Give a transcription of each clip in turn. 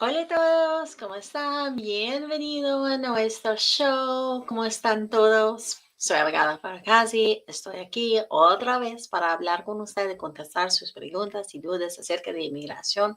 Hola a todos, ¿cómo están? Bienvenido a nuestro show. ¿Cómo están todos? Soy abogada Farkazi. Estoy aquí otra vez para hablar con ustedes, contestar sus preguntas y dudas acerca de inmigración.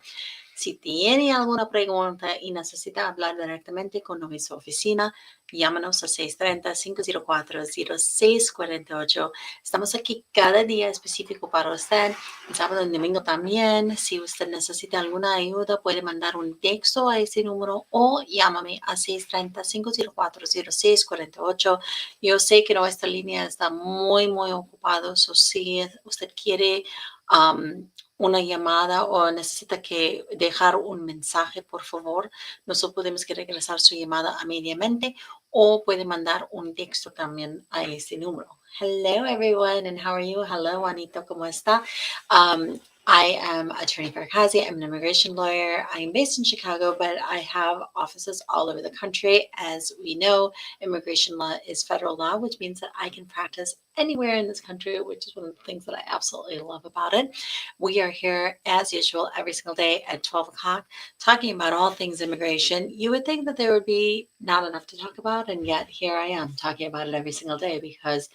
Si tiene alguna pregunta y necesita hablar directamente con nuestra oficina, llámanos al 630-504-0648. Estamos aquí cada día específico para usted, el sábado y domingo también. Si usted necesita alguna ayuda, puede mandar un texto a ese número o llámame a 630-504-0648. Yo sé que nuestra línea está muy ocupada, o si usted quiere um, una llamada o necesita que dejar un mensaje, por favor, nosotros podemos que regresar su llamada inmediatamente o puede mandar un texto también a ese número. Hello, everyone, and how are you? Hello, Juanito, ¿cómo está? I am Attorney Farkazi. I'm an immigration lawyer. I am based in Chicago, but I have offices all over the country. As we know, immigration law is federal law, which means that I can practice anywhere in this country, which is one of the things that I absolutely love about it. We are here as usual every single day at 12 o'clock talking about all things immigration. You would think that there would be not enough to talk about, and yet here I am talking about it every single day because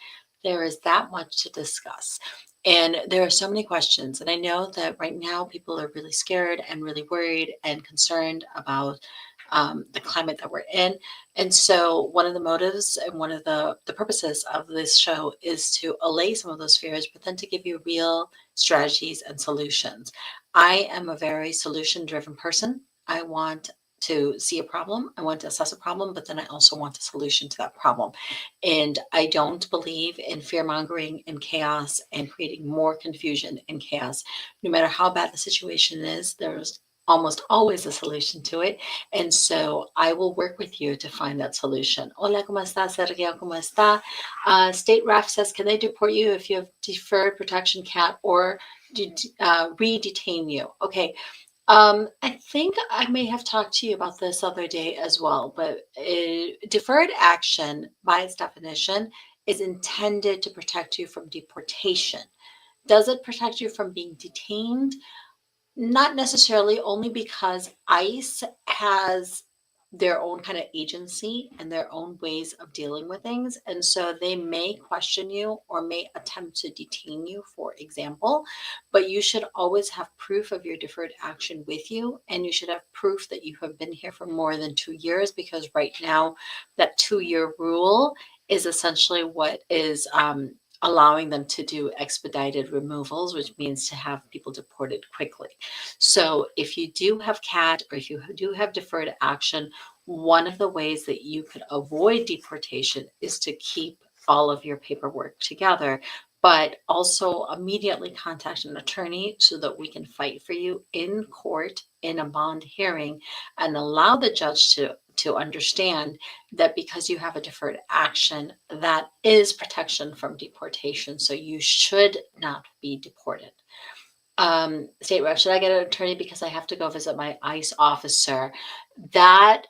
there is that much to discuss. And there are so many questions. And I know that right now people are really scared and really worried and concerned about the climate that we're in. And so, one of the motives and one of the purposes of this show is to allay some of those fears, but then to give you real strategies and solutions. I am a very solution driven person. I want to see a problem, I want to assess a problem, but then I also want a solution to that problem. And I don't believe in fear mongering and chaos and creating more confusion and chaos. No matter how bad the situation is, there's almost always a solution to it. And so I will work with you to find that solution. Hola, ¿cómo está, Sergio? ¿Cómo está? State Ref says, can they deport you if you have deferred protection cat or re-detain you? Okay. I think I may have talked to you about this other day as well, but deferred action, by its definition, is intended to protect you from deportation. Does it protect you from being detained? Not necessarily, only because ICE has their own kind of agency and their own ways of dealing with things. And so they may question you or may attempt to detain you, for example, but you should always have proof of your deferred action with you. And you should have proof that you have been here for more than 2 years, because right now, that 2 year rule is essentially what is allowing them to do expedited removals, which means to have people deported quickly. So if you do have CAT or if you do have deferred action, one of the ways that you could avoid deportation is to keep all of your paperwork together, but also immediately contact an attorney so that we can fight for you in court in a bond hearing and allow the judge to understand that because you have a deferred action, that is protection from deportation. So you should not be deported. State rep, should I get an attorney because I have to go visit my ICE officer? That,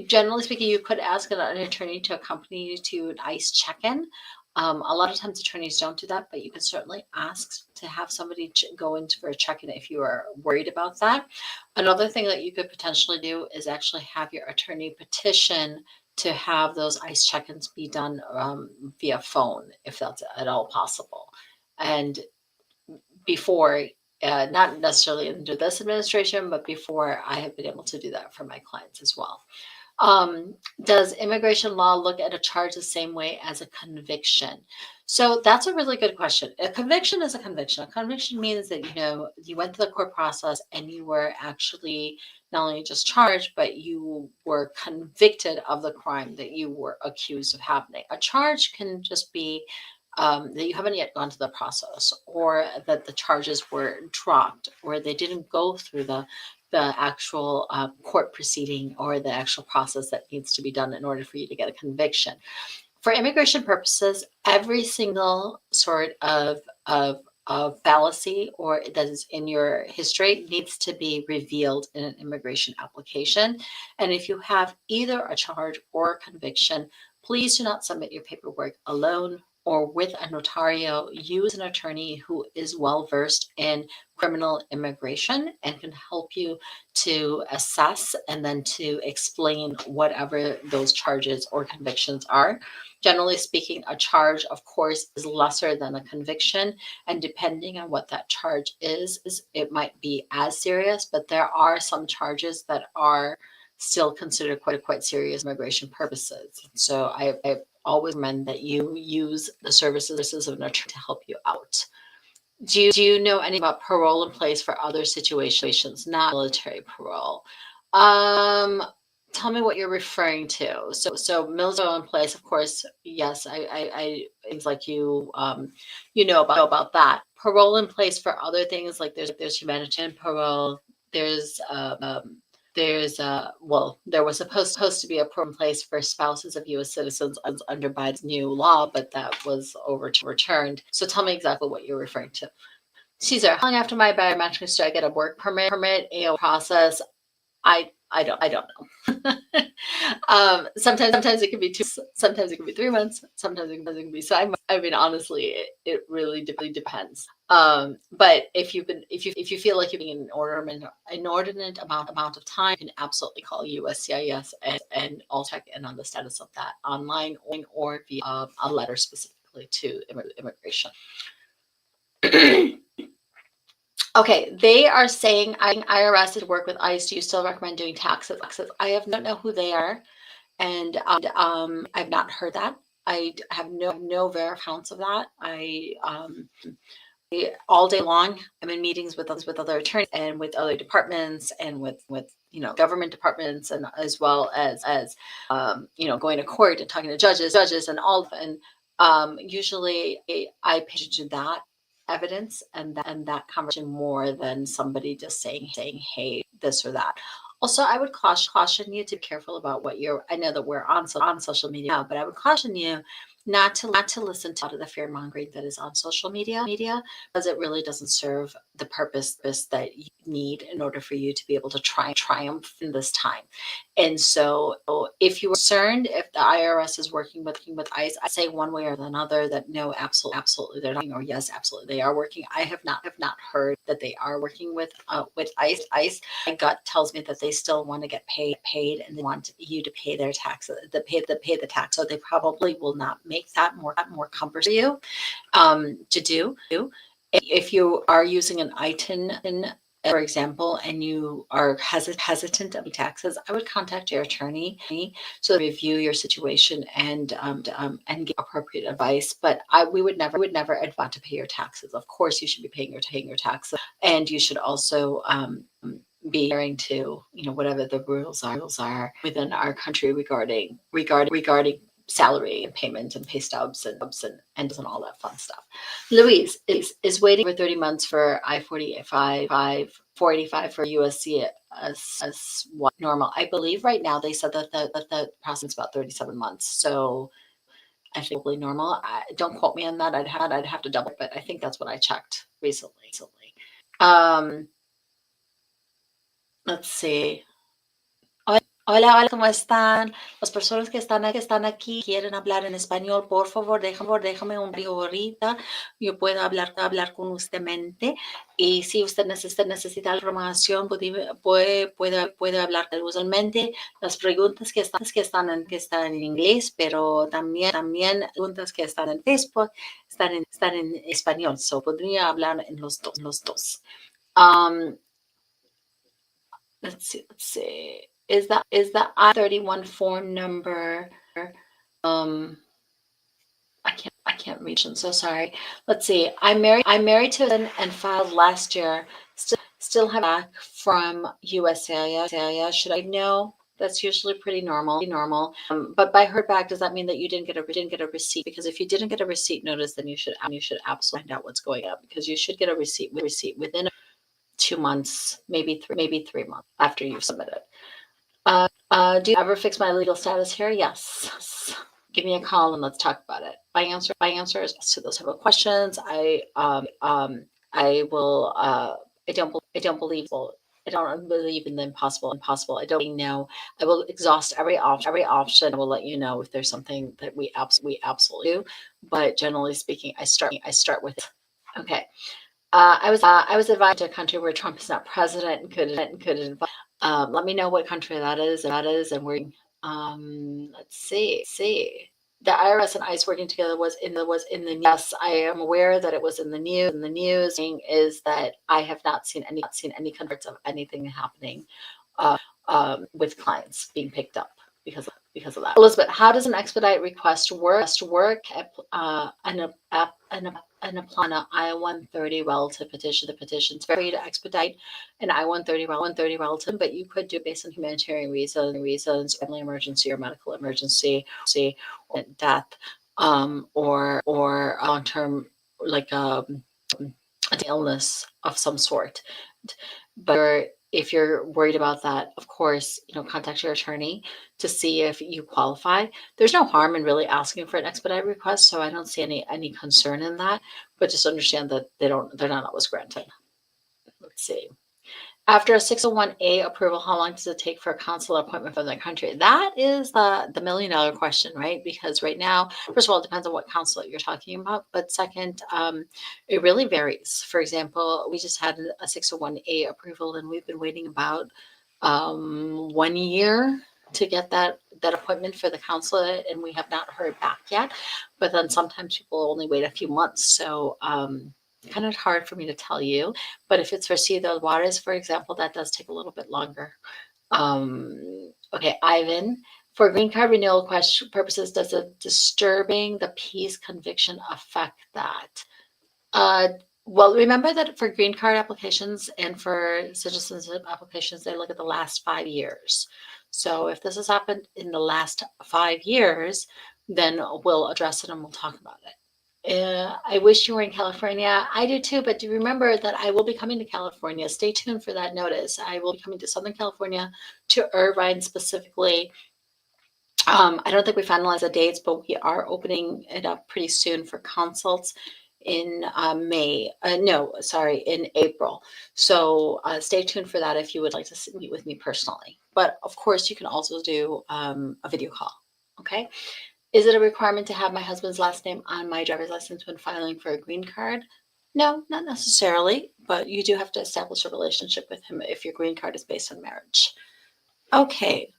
generally speaking, you could ask an attorney to accompany you to an ICE check-in. A lot of times attorneys don't do that, but you can certainly ask to have somebody go in for a check-in if you are worried about that. Another thing that you could potentially do is actually have your attorney petition to have those ICE check-ins be done via phone, if that's at all possible. And before, not necessarily under this administration, but before, I have been able to do that for my clients as well. Does immigration law look at a charge the same way as a conviction? So that's a really good question. A conviction is a conviction. A conviction means that you went through the court process and you were actually not only just charged, but you were convicted of the crime that you were accused of happening. A charge can just be that you haven't yet gone through the process, or that the charges were dropped, or they didn't go through the actual court proceeding or the actual process that needs to be done in order for you to get a conviction. For immigration purposes, every single sort of fallacy or that is in your history needs to be revealed in an immigration application. And if you have either a charge or a conviction, please do not submit your paperwork alone or with a notario, use an attorney who is well versed in criminal immigration and can help you to assess and then to explain whatever those charges or convictions are. Generally speaking, a charge, of course, is lesser than a conviction. And depending on what that charge is it might be as serious, but there are some charges that are still considered quite serious immigration purposes. So I always recommend that you use the services of an attorney to help you out. Do you know anything about parole in place for other situations, not military parole? Um, Tell me what you're referring to. So military in place, of course, yes, I things like you know about that. Parole in place for other things like there's humanitarian parole. There's well, there was supposed to be a program in place for spouses of U.S. citizens under Biden's new law, but that was overturned. So tell me exactly what you're referring to. Caesar, how long after my biometrics do I get a work permit? AO process? I don't know. Sometimes it can be 2 months, sometimes it can be 3 months, sometimes it can be 5 months. I mean, honestly, it really depends. But if you feel like you're being an inordinate amount of time, you can absolutely call USCIS and all check in on the status of that online or via a letter specifically to immigration. Okay, they are saying IRS to work with ICE. Do you still recommend doing taxes? I don't know who they are, and I've not heard that. I have no accounts of that. All day long, I'm in meetings with other attorneys and with other departments and with government departments, and as well as going to court and talking to judges and all. And usually I pay attention to that evidence and that conversation more than somebody just saying, hey, this or that. Also, I would caution you to be careful about what you're. I know that we're on social media now, but I would caution you not to listen to a lot of the fear mongering that is on social media, because it really doesn't serve the purpose that you need in order for you to be able to triumph in this time. And so, if you are concerned if the IRS is working with ICE, I say one way or another that no, absolutely they're not, or yes, absolutely they are working. I have not heard that they are working with ICE. My gut tells me that they still want to get paid, and they want you to pay their taxes, pay the tax. So they probably will not make that more cumbersome for you to do. If you are using an ITIN, for example, and you are hesitant of taxes, I would contact your attorney so they review your situation and give appropriate advice. But we would never advise to pay your taxes. Of course, you should be paying your taxes, and you should also be adhering to whatever the rules are within our country regarding salary and payment and pay stubs and all that fun stuff. Louise is waiting for 30 months for I-45 485 for USC as what normal. I believe right now they said that the process is about 37 months. So I think probably normal. Don't quote me on that. I'd have to double, but I think that's what I checked recently. Let's see. Hola, ¿cómo están? Las personas que están aquí quieren hablar en español, por favor, déjame un video ahorita. Yo puedo hablar con usted mente. Y si usted necesita información, puede hablar usualmente. Las preguntas que están en inglés, pero también preguntas que están en Facebook están en español. So podría hablar en los dos. Let's see. Is the I-31 form number? I can't reach. I'm so sorry. Let's see. I'm married to him and filed last year. Still have back from USCIS. Should I know? That's usually pretty normal. But by her back, does that mean that you didn't get a receipt? Because if you didn't get a receipt notice, then you should absolutely find out what's going on, because you should get a receipt within 2 months, maybe 3 months after you've submitted. Do you ever fix my legal status here? Yes. Give me a call and let's talk about it. My answer is yes to those type of questions. I will. I don't believe I don't believe in the impossible. I don't know. I will exhaust every option. I will let you know if there's something that we absolutely do. But generally speaking, I start with it. Okay. I was invited to a country where Trump is not president and could invite. Let me know what country that is, and where. Let's see. The IRS and ICE working together was in the news. Yes, I am aware that it was in the news. And the news thing is that I have not seen any converts of anything happening with clients being picked up because of that. Elizabeth, how does an expedite request work and apply an I-130 relative petition? The petition's very free to expedite an I-130 relative, but you could do it based on humanitarian reasons, family emergency or medical emergency, or death, or long-term, like an illness of some sort. But if you're worried about that, of course, contact your attorney to see if you qualify. There's no harm in really asking for an expedite request, so I don't see any concern in that. But just understand that they're not always granted. Let's see. After a 601A approval, how long does it take for a consular appointment from the country? That is the million-dollar question, right? Because right now, first of all, it depends on what consulate you're talking about. But second, it really varies. For example, we just had a 601A approval, and we've been waiting about 1 year to get that appointment for the consulate, and we have not heard back yet. But then sometimes people only wait a few months. So kind of hard for me to tell you, but if it's for Ciudad Juarez, for example, that does take a little bit longer. Okay, Ivan, for green card renewal purposes, does disturbing the peace conviction affect that? Well, remember that for green card applications and for citizenship applications, they look at the last 5 years. So if this has happened in the last 5 years, then we'll address it and we'll talk about it. I wish you were in California. I do too, but do remember that I will be coming to California. Stay tuned for that notice. I will be coming to Southern California, to Irvine specifically. I don't think we finalized the dates, but we are opening it up pretty soon for consults in in April. So stay tuned for that if you would like to meet with me personally. But of course, you can also do a video call. Okay. Is it a requirement to have my husband's last name on my driver's license when filing for a green card? No, not necessarily, but you do have to establish a relationship with him if your green card is based on marriage. Okay.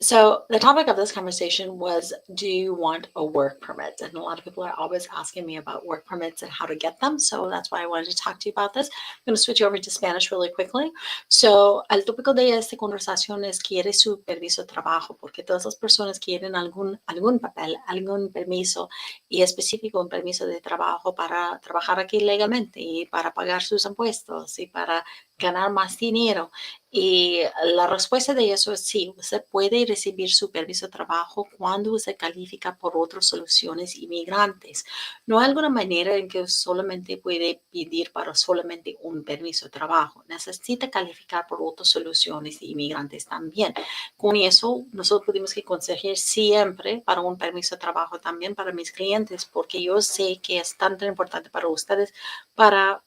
So the topic of this conversation was, do you want a work permit? And a lot of people are always asking me about work permits and how to get them. So that's why I wanted to talk to you about this. I'm going to switch over to Spanish really quickly. So el tópico de esta conversación es quiere su permiso de trabajo, porque todas las personas quieren algún papel, algún permiso, y específico un permiso de trabajo para trabajar aquí legalmente y para pagar sus impuestos y para ganar más dinero. Y la respuesta de eso es sí, usted puede recibir su permiso de trabajo cuando usted califica por otras soluciones inmigrantes. No hay alguna manera en que solamente puede pedir para solamente un permiso de trabajo. Necesita calificar por otras soluciones inmigrantes también. Con eso, nosotros pudimos que conseguir siempre para un permiso de trabajo también para mis clientes, porque yo sé que es tan importante para ustedes para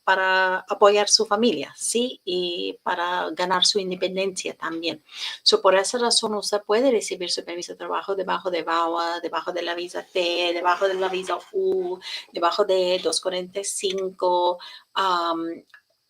apoyar su familia, ¿sí? Y para ganar su independencia también. So, por esa razón, usted puede recibir su permiso de trabajo debajo de VAWA, debajo de la visa T, debajo de la visa U, debajo de 245,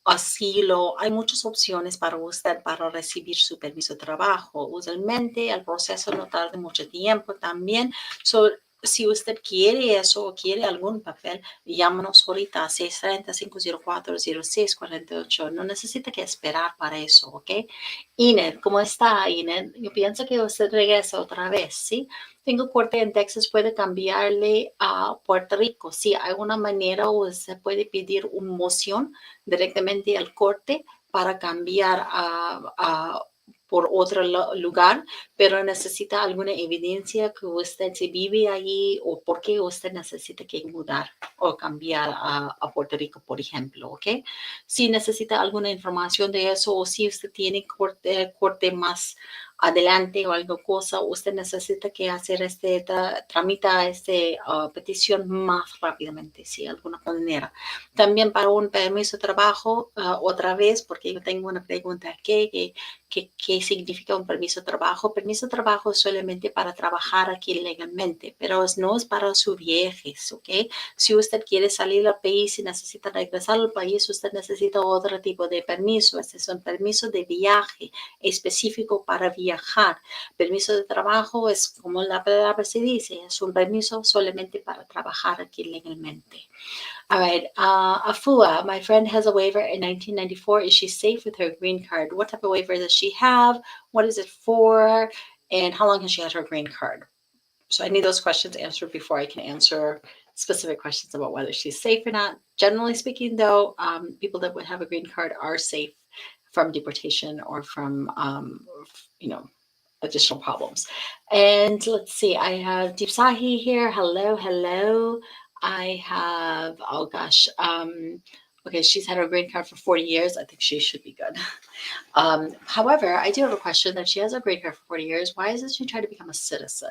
asilo. Hay muchas opciones para usted para recibir su permiso de trabajo. Usualmente el proceso no tarda mucho tiempo también. So, si usted quiere eso o quiere algún papel, llámanos ahorita a 630-504-0648. No necesita que esperar para eso, ¿ok? Ined, ¿cómo está, Ined? Yo pienso que usted regresa otra vez, ¿sí? Tengo corte en Texas, puede cambiarle a Puerto Rico. Si hay una manera, usted puede pedir una moción directamente al corte para cambiar por otro lugar, pero necesita alguna evidencia que usted se vive allí o por qué usted necesita que mudar o cambiar a Puerto Rico, por ejemplo, ¿ok? Si necesita alguna información de eso o si usted tiene corte más adelante o algo cosa, usted necesita que hacer tramita petición más rápidamente, si de alguna manera. También para un permiso de trabajo, otra vez, porque yo tengo una pregunta aquí, ¿qué significa un permiso de trabajo? Permiso de trabajo es solamente para trabajar aquí legalmente, pero no es para su viajes, ¿ok? Si usted quiere salir al país y necesita regresar al país, usted necesita otro tipo de permiso. Este es un permiso de viaje específico para viajar. Permiso de trabajo es, como la palabra se dice, es un permiso solamente para trabajar aquí legalmente. All right. Afua, my friend has a waiver in 1994. Is she safe with her green card? What type of waiver does she have? What is it for? And how long has she had her green card? So I need those questions answered before I can answer specific questions about whether she's safe or not. Generally speaking, though, people that would have a green card are safe from deportation or from, you know, additional problems. And let's see, I have Deepsahi here. Hello, hello. I have, oh gosh, okay, she's had her green card for 40 years. I think she should be good. However, I do have a question that she has a green card for 40 years. Why isn't she trying to become a citizen?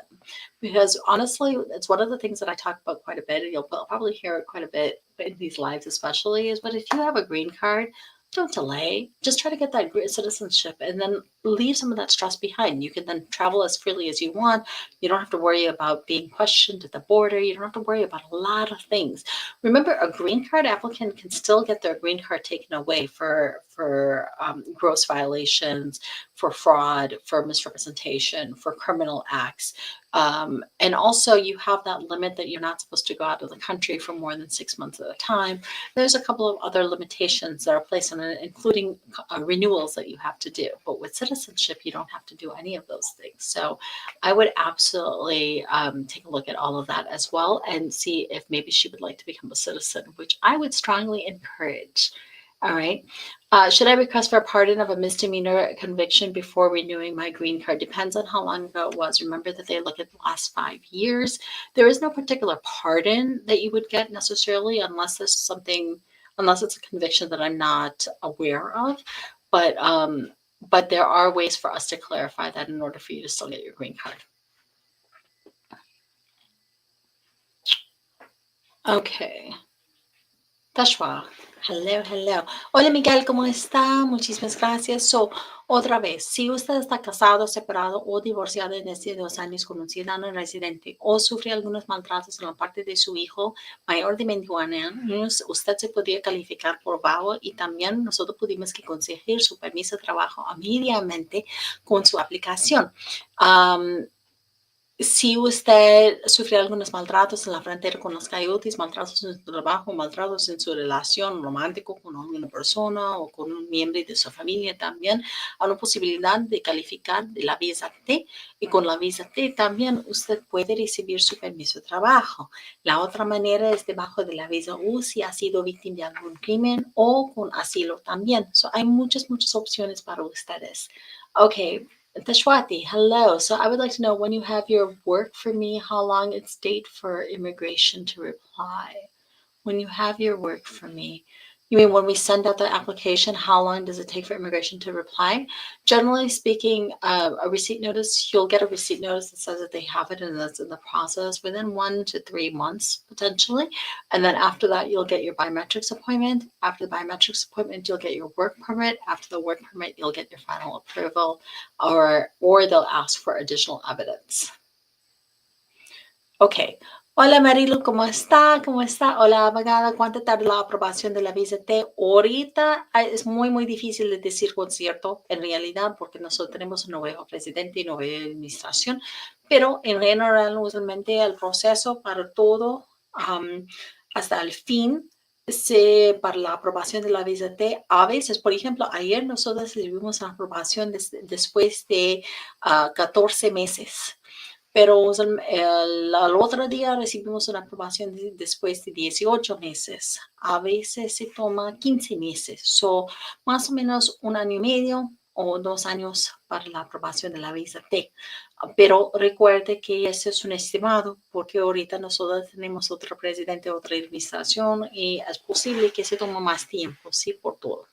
Because honestly, it's one of the things that I talk about quite a bit, and you'll probably hear it quite a bit in these lives, especially, is but if you have a green card, don't delay. Just try to get that citizenship and then leave some of that stress behind. You can then travel as freely as you want. You don't have to worry about being questioned at the border. You don't have to worry about a lot of things. Remember, a green card applicant can still get their green card taken away for gross violations, for fraud, for misrepresentation, for criminal acts. And also, you have that limit that you're not supposed to go out of the country for more than 6 months at a time. There's a couple of other limitations that are placed on it, including renewals that you have to do. But with citizenship, you don't have to do any of those things. So I would absolutely take a look at all of that as well and see if maybe she would like to become a citizen, which I would strongly encourage. All right. Should I request for a pardon of a misdemeanor conviction before renewing my green card? Depends on how long ago it was. Remember that they look at the last 5 years. There is no particular pardon that you would get necessarily unless it's a conviction that I'm not aware of. But there are ways for us to clarify that in order for you to still get your green card. Okay. Tashwa. Hello, hello. Hola Miguel, ¿cómo está? Muchísimas gracias. Otra vez, si usted está casado, separado o divorciado en estos 2 años con un ciudadano residente o sufre algunos maltratos en la parte de su hijo mayor de 21 años, usted se podría calificar por VAWA y también nosotros pudimos que conseguir su permiso de trabajo inmediatamente con su aplicación. Si usted sufre algunos maltratos en la frontera con los coyotes, maltratos en su trabajo, maltratos en su relación romántica con alguna persona o con un miembro de su familia también, hay una posibilidad de calificar de la visa T y con la visa T también usted puede recibir su permiso de trabajo. La otra manera es debajo de la visa U si ha sido víctima de algún crimen o con asilo también. Hay muchas opciones para ustedes. Okay. Tashwati, hello. So I would like to know when you have your work for me, how long it's take for immigration to reply. When you have your work for me, you mean when we send out the application, how long does it take for immigration to reply? Generally speaking, a receipt notice, you'll get a receipt notice that says that they have it and that's in the process within 1 to 3 months potentially. And then after that, you'll get your biometrics appointment. After the biometrics appointment, you'll get your work permit. After the work permit, you'll get your final approval or they'll ask for additional evidence. Okay. Hola Marilu, ¿cómo está? ¿Cómo está? Hola abogada, ¿cuánto tarda la aprobación de la visa T? Ahorita es muy difícil de decir con cierto en realidad porque nosotros tenemos un nuevo presidente y nueva administración, pero en general usualmente el proceso para todo hasta el fin para la aprobación de la visa T, a veces, por ejemplo, ayer nosotros recibimos la aprobación después de 14 meses. Pero el otro día recibimos una aprobación después de 18 meses. A veces se toma 15 meses. Más o menos 1 año y medio o 2 años para la aprobación de la visa T. Pero recuerde que ese es un estimado porque ahorita nosotros tenemos otro presidente, otra administración y es posible que se tome más tiempo, sí, por todo.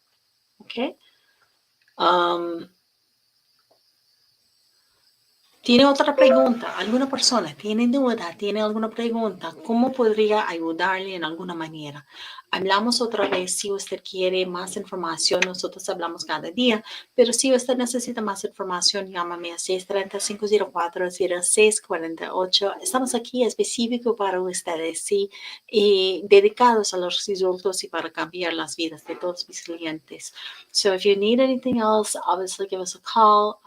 ¿Ok? ¿Tiene otra pregunta? ¿Alguna persona tiene duda? ¿Tiene alguna pregunta? ¿Cómo podría ayudarle en alguna manera? Hablamos otra vez si usted quiere más información. Nosotros hablamos cada día, pero si usted necesita más información, llámame a 630-504-0648. Estamos aquí específico para ustedes, sí, y dedicados a los resultados y para cambiar las vidas de todos mis clientes. So if you need anything else, obviously give us a call.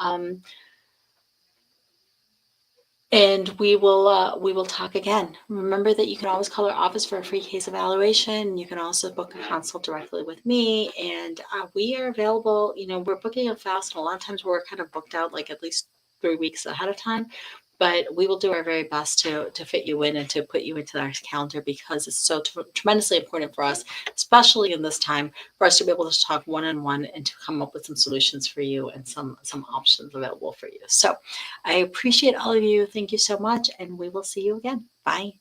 And we will talk again. Remember that you can always call our office for a free case evaluation. You can also book a consult directly with me, and we are available. You know, we're booking it fast, and a lot of times we're kind of booked out like at least 3 weeks ahead of time. But we will do our very best to fit you in and to put you into our calendar because it's so tremendously important for us, especially in this time, for us to be able to talk one on one and to come up with some solutions for you and some options available for you. So I appreciate all of you. Thank you so much, and we will see you again. Bye.